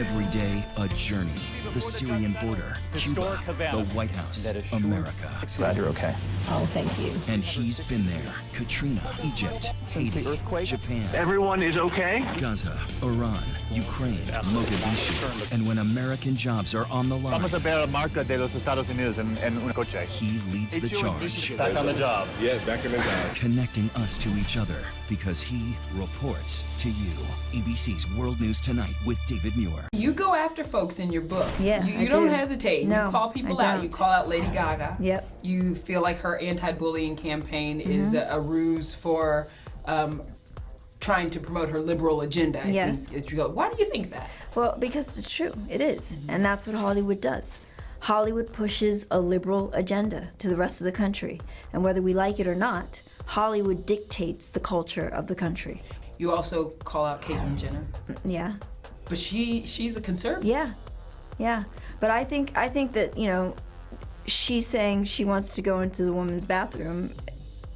Every day, a journey. The Syrian border, Cuba, the White House, America. Glad you're okay. Oh, thank you. And he's been there. Katrina, Egypt, Haiti, Japan. Everyone is okay? Gaza, Iran, Ukraine, Mogadishu. And when American jobs are on the line, Vamos a ver la marca de los Estados Unidos en un coche. he leads the charge. Back on the job. Yeah, back in the job. Connecting us to each other because he reports to you. ABC's World News Tonight with David Muir. You go after folks in your book. Yeah, you I don't do. hesitate. No, you call people I out. don't. You call out Lady Gaga. Yep. You feel like her anti-bullying campaign is a ruse for trying to promote her liberal agenda. I Yes. think you go. Why do you think that? Well, because it's true. It is. And that's what Hollywood does. Hollywood pushes a liberal agenda to the rest of the country. And whether we like it or not, Hollywood dictates the culture of the country. You also call out Caitlyn Jenner, Yeah. but she's a conservative. Yeah. Yeah. But I think that, you know, she's saying she wants to go into the women's bathroom.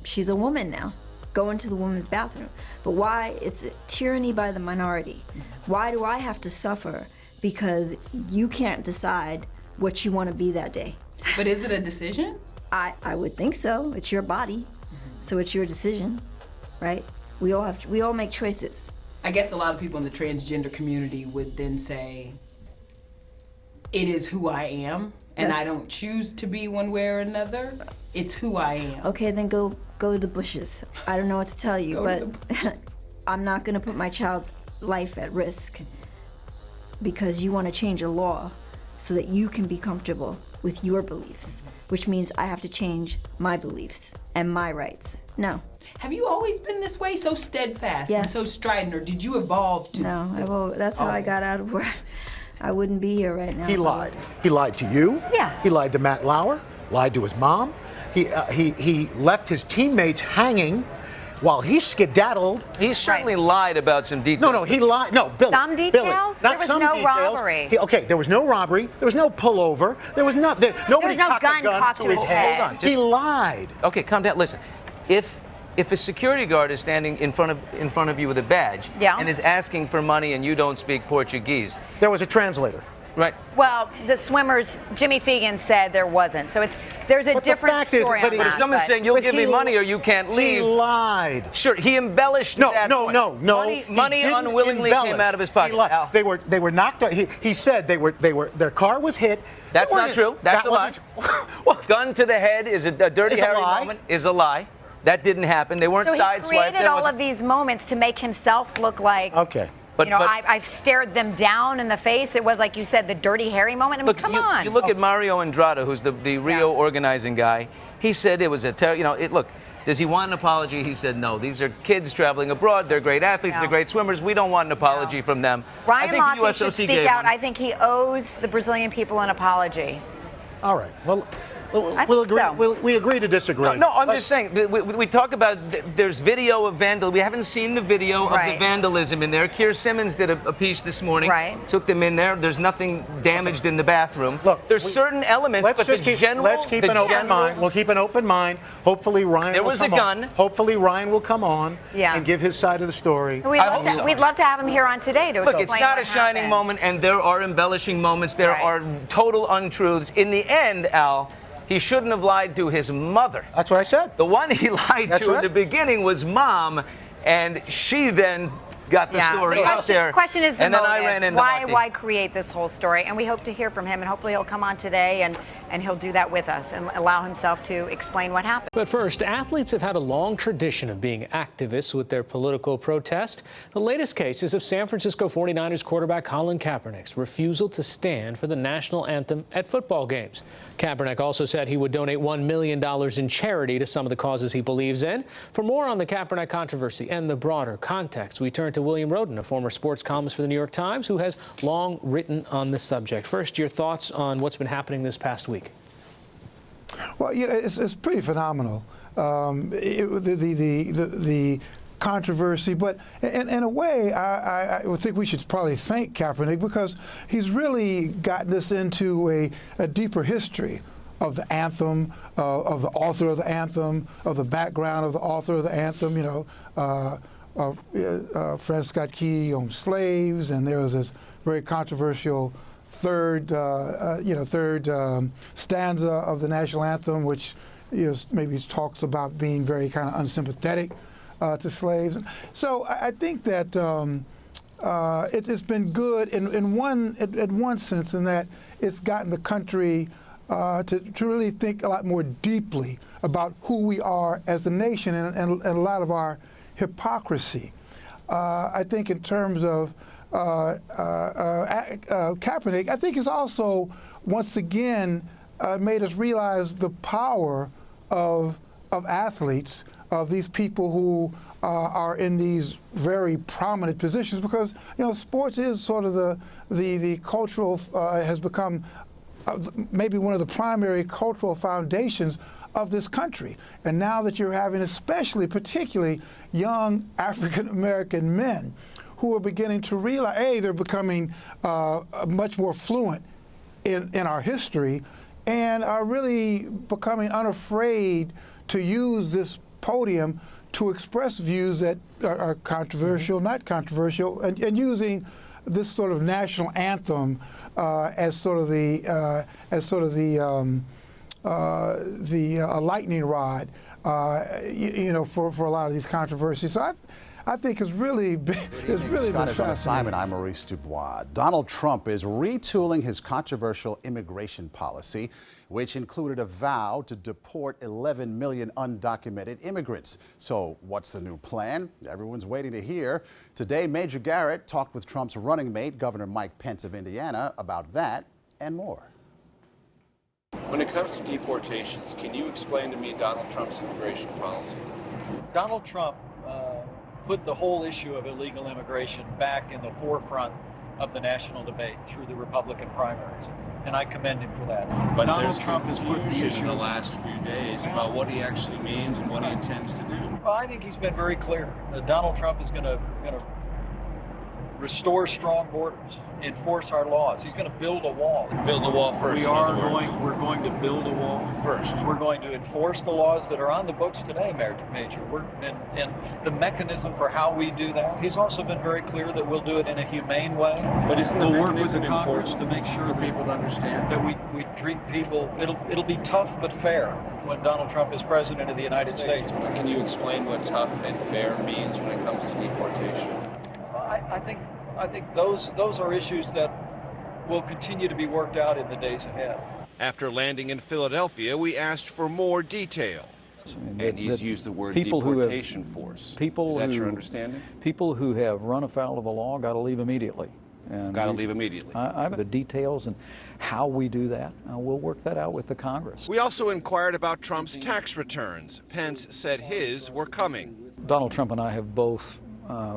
She's a woman now. Go into the women's bathroom. But why? It's tyranny by the minority. Why do I have to suffer because you can't decide what you want to be that day? But is it a decision? I would think so. It's your body. So it's your decision, right? We all make choices. I guess a lot of people in the transgender community would then say, it is who I am, and I don't choose to be one way or another. It's who I am. Okay, then go to the bushes. I don't know what to tell you, Go but to I'm not going to put my child's life at risk because you want to change a law so that you can be comfortable with your beliefs, which means I have to change my beliefs and my rights. No. Have you always been this way, so steadfast Yes. and so strident, or did you evolve to? No, that's how I got out of where I wouldn't be here right now. He lied. He lied to you. Yeah. He lied to Matt Lauer. Lied to his mom. He left his teammates hanging while he skedaddled. He certainly lied about some details. No, he lied. No, Billy. Some Billy, details? not There was some no details. robbery. Okay, there was no robbery. There was no pullover. There was nothing. Nobody no cocked gun a gun cocked to to his his head. head. Hold on, just- He lied. Okay, calm down. Listen, if a security guard is standing in front of you with a badge Yeah. and is asking for money and you don't speak Portuguese, There was a translator. right? Well, the swimmers, Jimmy Fegan said there wasn't. So there's a But the different fact is- story but on he- But if that, someone's but- saying you'll But give me he- money or you can't leave, He lied. sure, he embellished No, that no, point. no, no. Money He didn't unwillingly embellish. came out of his He pocket. lied. Al. They were knocked out. He said their car was hit. That's They not weren't- true. That's that a lie. wasn't- Gun to the head is a Dirty Is a Harry lie. moment. Is a lie. That didn't happen. They weren't So he sideswiped. created There all was- of these moments to make himself look like, Okay. But- you know, but- I've stared them down in the face. It was like you said, the Dirty Harry moment. I mean, Look, come you, on. you look at Mario Andrade, who's the Rio organizing guy. He said it was look, does he want an apology? He said no. These are kids traveling abroad. They're great athletes. No. They're great swimmers. We don't want an apology from them. I Ryan think Lochte the should USOC speak gave out. one. I think he owes the Brazilian people an apology. All right. Well, I we'll think agree. so. We agree to disagree. No, I'm But- just saying. We talk about there's video of vandal. We haven't seen the video of the Right. vandalism in there. Keir Simmons did a piece this morning. Right. Took them in there. There's nothing damaged in the bathroom. Look, there's certain elements, Let's but the just keep, general. let's keep the an open general- mind. We'll keep an open mind. Hopefully Ryan. There will was a come on. gun. Hopefully Ryan will come on Yeah. and give his side of the story. We'd love to have him here on today to Look, explain it's not what a shining happened. moment, and there are embellishing moments. There Right. are total untruths. In the end, Al, he shouldn't have lied to his mother. That's what I said. The one he lied That's to in right. the beginning was Mom, and she then got the story The out there. question is the and then motive. I ran into why Monty. why create this whole story? And we hope to hear from him, and hopefully he'll come on today and he'll do that with us and allow himself to explain what happened. But first, athletes have had a long tradition of being activists with their political protest. The latest case is of San Francisco 49ers quarterback Colin Kaepernick's refusal to stand for the national anthem at football games. Kaepernick also said he would donate $1 million in charity to some of the causes he believes in. For more on the Kaepernick controversy and the broader context, we turn to William Roden, a former sports columnist for the New York Times, who has long written on this subject. First, your thoughts on what's been happening this past week. Well, it's pretty phenomenal. The controversy, but in a way, I would think we should probably thank Kaepernick because he's really gotten us into a deeper history of the anthem, of the author of the anthem, of the background of the author of the anthem. Francis Scott Key owned slaves, and there was this very controversial third stanza of the national anthem, which maybe talks about being very kind of unsympathetic to slaves. So I think that it's been good in one sense, in that it's gotten the country to really think a lot more deeply about who we are as a nation and a lot of our hypocrisy. I think in terms of Kaepernick, I think it's also once again made us realize the power of athletes, of these people who are in these very prominent positions, because sports is sort of the cultural has become maybe one of the primary cultural foundations of this country. And now that you're having, particularly young African American men who are beginning to realize, A, they're becoming much more fluent in our history, and are really becoming unafraid to use this podium to express views that are controversial, not controversial, and using this sort of national anthem as sort of the lightning rod, for a lot of these controversies. So I think it's really been fascinating. I'm Maurice Dubois. Donald Trump is retooling his controversial immigration policy, which included a vow to deport 11 million undocumented immigrants. So what's the new plan? Everyone's waiting to hear. Today, Major Garrett talked with Trump's running mate, Governor Mike Pence of Indiana, about that and more. When it comes to deportations, can you explain to me Donald Trump's immigration policy? Donald Trump put the whole issue of illegal immigration back in the forefront of the national debate through the Republican primaries, and I commend him for that. But Donald Trump has put the issue in the last few days about what he actually means and what he intends to do. Well, I think he's been very clear that Donald Trump is going to restore strong borders, enforce our laws. He's going to build a wall. Build the wall first. We're going to build a wall first. We're going to enforce the laws that are on the books today, Major. And the mechanism for how we do that. He's also been very clear that we'll do it in a humane way. But isn't the we'll work with the mechanism Congress important to make sure for people to understand that we treat people. It'll be tough but fair when Donald Trump is president of the United States. Can you explain what tough and fair means when it comes to deportation? I think those are issues that will continue to be worked out in the days ahead. After landing in Philadelphia, we asked for more detail. And he's used the word deportation force. Is that your understanding? People who have run afoul of the law got to leave immediately. Got to leave immediately. The details and how we do that, we'll work that out with the Congress. We also inquired about Trump's tax returns. Pence said his were coming. Donald Trump and I have both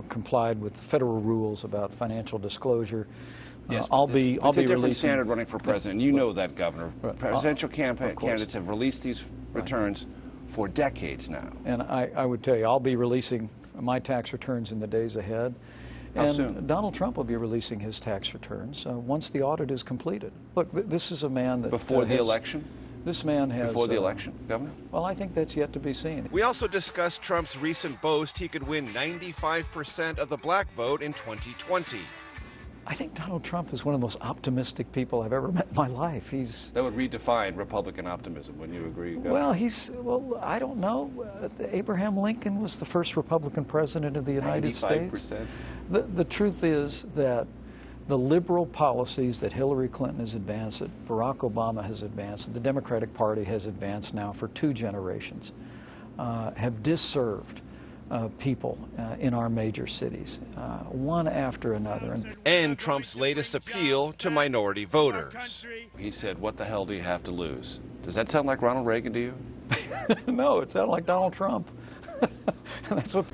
complied with federal rules about financial disclosure. Yes, I'll be different releasing standard running for president. You know that, Governor. Presidential candidates have released these returns for decades now. And I would tell you, I'll be releasing my tax returns in the days ahead. How soon? Donald Trump will be releasing his tax returns once the audit is completed. Look, this is a man that before the election. This man has... Before the election, Governor? Well, I think that's yet to be seen. We also discussed Trump's recent boast he could win 95% of the black vote in 2020. I think Donald Trump is one of the most optimistic people I've ever met in my life. That would redefine Republican optimism. Wouldn't you agree, Governor? Well, I don't know. Abraham Lincoln was the first Republican president of the United States. The truth is that the liberal policies that Hillary Clinton has advanced, that Barack Obama has advanced, that the Democratic Party has advanced now for 2 generations, have disserved people in our major cities, one after another. And Trump's latest appeal to minority voters. He said, "What the hell do you have to lose?" Does that sound like Ronald Reagan to you? No, it sounded like Donald Trump. That's what.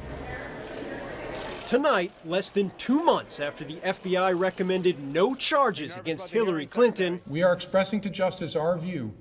Tonight, less than 2 months after the FBI recommended no charges against Hillary Clinton, we are expressing to justice our view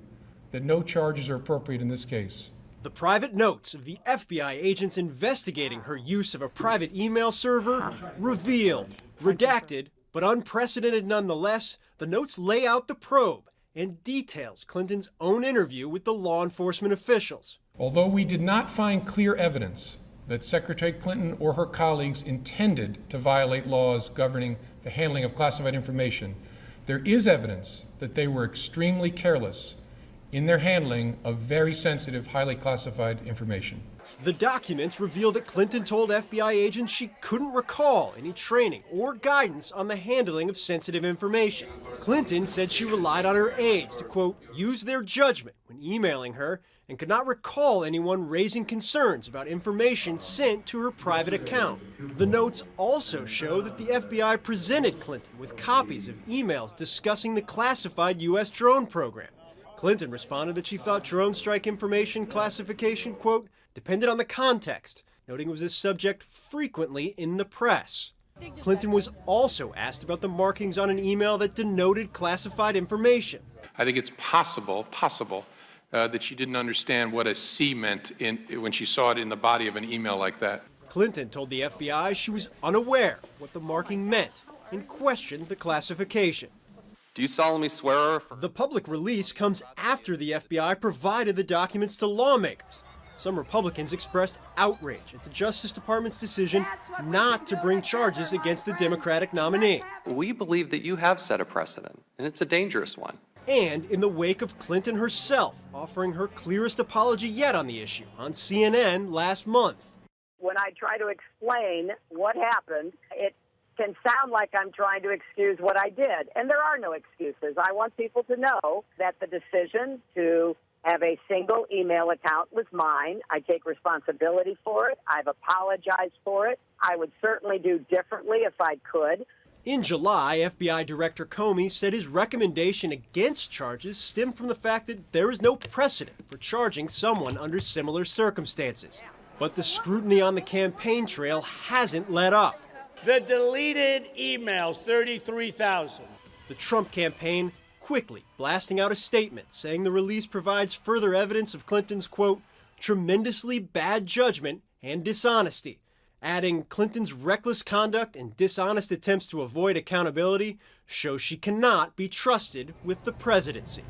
that no charges are appropriate in this case. the private notes of the FBI agents investigating her use of a private email server revealed. Redacted, but unprecedented nonetheless, the notes lay out the probe and details Clinton's own interview with the law enforcement officials. Although we did not find clear evidence that Secretary Clinton or her colleagues intended to violate laws governing the handling of classified information, there is evidence that they were extremely careless in their handling of very sensitive, highly classified information. The documents reveal that Clinton told FBI agents she couldn't recall any training or guidance on the handling of sensitive information. Clinton said she relied on her aides to, quote, use their judgment when emailing her and could not recall anyone raising concerns about information sent to her private account. The notes also show that the FBI presented Clinton with copies of emails discussing the classified U.S. drone program. Clinton responded that she thought drone strike information classification, quote, depended on the context, noting it was a subject frequently in the press. Clinton was also asked about the markings on an email that denoted classified information. I think it's possible that she didn't understand what a C meant when she saw it in the body of an email like that. Clinton told the FBI she was unaware what the marking meant and questioned the classification. Do you solemnly swear or affirm? The public release comes after the FBI provided the documents to lawmakers. Some Republicans expressed outrage at the Justice Department's decision not to bring charges against the Democratic nominee. We believe that you have set a precedent, and it's a dangerous one. And in the wake of Clinton herself offering her clearest apology yet on the issue on CNN last month. When I try to explain what happened, it can sound like I'm trying to excuse what I did. And there are no excuses. I want people to know that the decision to have a single email account was mine. I take responsibility for it. I've apologized for it. I would certainly do differently if I could. In July, FBI Director Comey said his recommendation against charges stemmed from the fact that there is no precedent for charging someone under similar circumstances. But the scrutiny on the campaign trail hasn't let up. The deleted emails, 33,000. The Trump campaign quickly blasting out a statement saying the release provides further evidence of Clinton's, quote, tremendously bad judgment and dishonesty, adding Clinton's reckless conduct and dishonest attempts to avoid accountability show she cannot be trusted with the presidency.